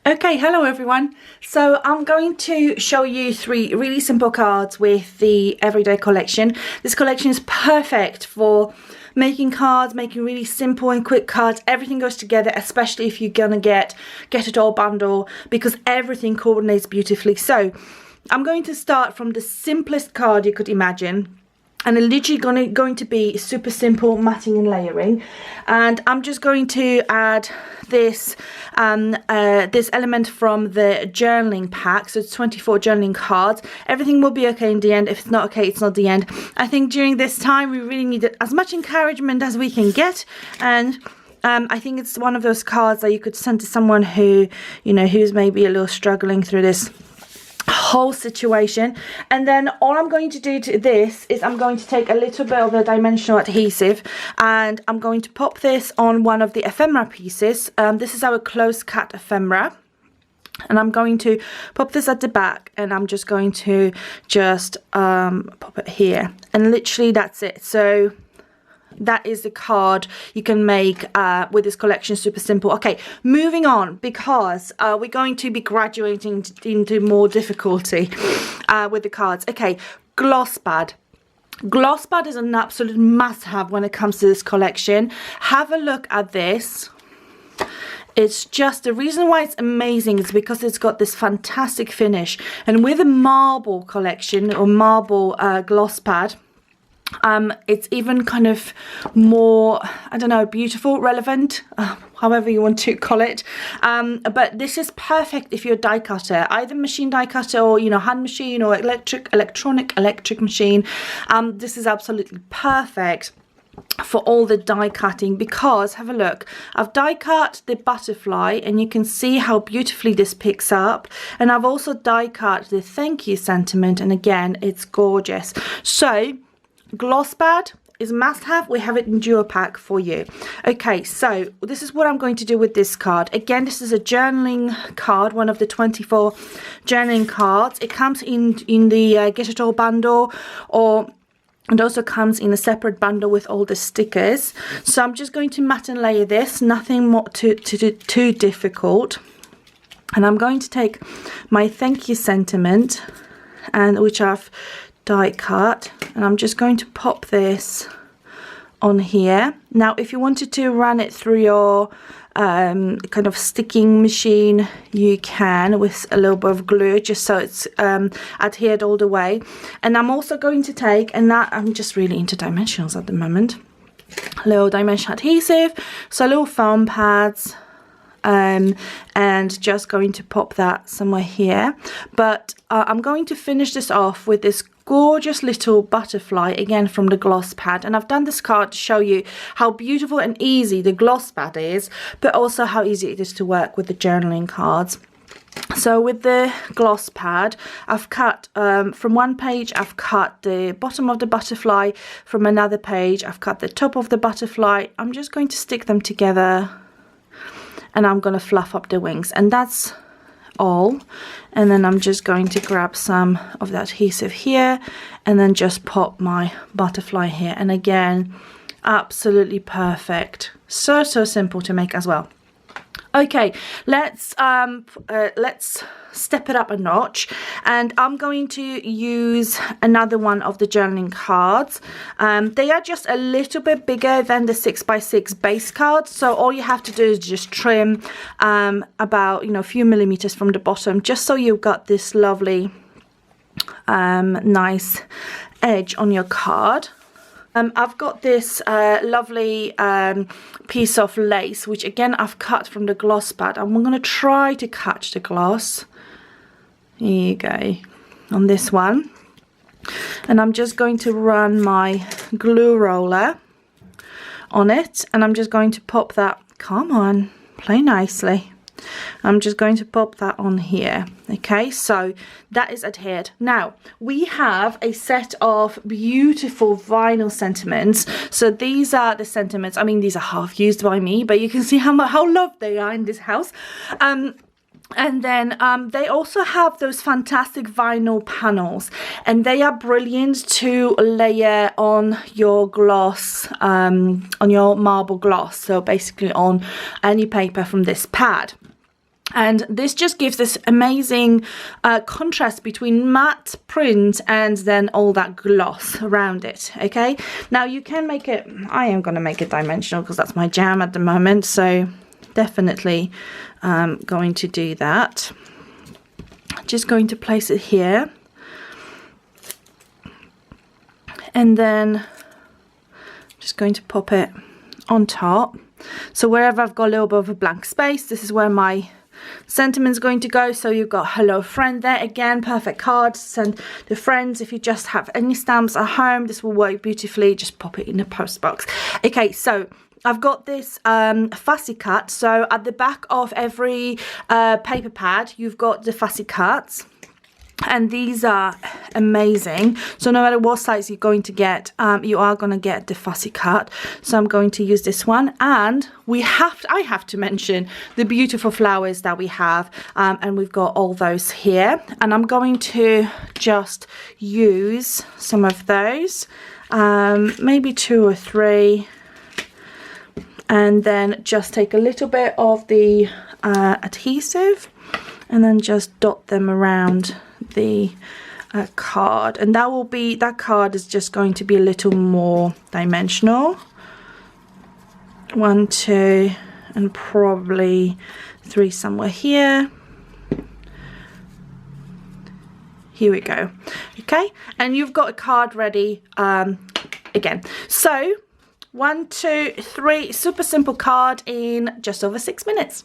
Okay, hello everyone. So I'm going to show you 3 really simple cards with the everyday collection. This collection is perfect for making cards, making really simple and quick cards. Everything goes together, especially if you're gonna get it all bundle, because everything coordinates beautifully. So I'm going to start from the simplest card you could imagine. And it's literally going to be super simple matting and layering, and I'm just going to add this this element from the journaling pack. So it's 24 journaling cards. Everything will be okay in the end. If it's not okay, it's not the end. I think during this time we really need as much encouragement as we can get, and I think it's one of those cards that you could send to someone who, you know, who's maybe a little struggling through this whole situation. And then all I'm going to do to this is I'm going to take a little bit of a dimensional adhesive and I'm going to pop this on one of the ephemera pieces. This is our close cut ephemera, and I'm going to pop this at the back, and I'm just going to pop it here, and literally that's it. So that is the card you can make with this collection. Super simple. Okay, moving on, because we're going to be graduating into more difficulty with the cards. Okay, gloss pad. Gloss pad is an absolute must-have when it comes to this collection. Have a look at this. It's just, the reason why it's amazing is because it's got this fantastic finish, and with a marble collection or marble gloss pad, it's even kind of more, I don't know, beautiful, relevant, however you want to call it. But this is perfect if you're a die cutter, either machine die cutter or, you know, hand machine or electric machine. This is absolutely perfect for all the die cutting, because have a look, I've die cut the butterfly and you can see how beautifully this picks up, and I've also die cut the thank you sentiment, and again it's gorgeous. So gloss pad is must have. We have it in duo pack for you. Okay, so this is what I'm going to do with this card. Again, this is a journaling card, one of the 24 journaling cards. It comes in the Get It All bundle, or it also comes in a separate bundle with all the stickers. So I'm just going to mat and layer this, nothing more too difficult. And I'm going to take my thank you sentiment, and which I've die cut, and I'm just going to pop this on here. Now if you wanted to run it through your kind of sticking machine, you can, with a little bit of glue, just so it's adhered all the way. And I'm also going to take, and that I'm just really into dimensionals at the moment, little dimension adhesive, so little foam pads, and just going to pop that somewhere here. But I'm going to finish this off with this gorgeous little butterfly, again from the gloss pad. And I've done this card to show you how beautiful and easy the gloss pad is, but also how easy it is to work with the journaling cards. So with the gloss pad, I've cut from one page, I've cut the bottom of the butterfly, from another page I've cut the top of the butterfly. I'm just going to stick them together, and I'm going to fluff up the wings, and that's all. And then I'm just going to grab some of that adhesive here and then just pop my butterfly here, and again, absolutely perfect. So simple to make as well. Okay, let's step it up a notch, and I'm going to use another one of the journaling cards. They are just a little bit bigger than the 6x6 base cards, so all you have to do is just trim about, you know, a few millimeters from the bottom, just so you've got this lovely nice edge on your card. I've got this lovely piece of lace, which again I've cut from the gloss pad. I'm going to try to catch the gloss. Here you go, on this one. And I'm just going to run my glue roller on it, and I'm just going to pop that, come on, play nicely. I'm just going to pop that on here. Okay, so that is adhered. Now we have a set of beautiful vinyl sentiments. So these are the sentiments, I mean these are half used by me, but you can see how loved they are in this house. And then they also have those fantastic vinyl panels, and they are brilliant to layer on your gloss, on your marble gloss, so basically on any paper from this pad. And this just gives this amazing contrast between matte print and then all that gloss around it. Okay, now you can make it, I am going to make it dimensional because that's my jam at the moment, so definitely going to do that. Just going to place it here, and then just going to pop it on top. So wherever I've got a little bit of a blank space, this is where my sentiment's going to go. So you've got hello friend there, again, perfect card to send to friends. If you just have any stamps at home, this will work beautifully. Just pop it in the post box. Okay, so I've got this fussy cut. So at the back of every paper pad, you've got the fussy cuts. And these are amazing. So no matter what size you're going to get, you are going to get the fussy cut. So I'm going to use this one. And I have to mention the beautiful flowers that we have. And we've got all those here. And I'm going to just use some of those. Maybe 2 or 3. And then just take a little bit of the adhesive. And then just dot them around the card, and that card is just going to be a little more dimensional. 1, 2, and probably 3 somewhere here. Here we go. Okay, and you've got a card ready again. So 1, 2, 3, super simple card in just over 6 minutes.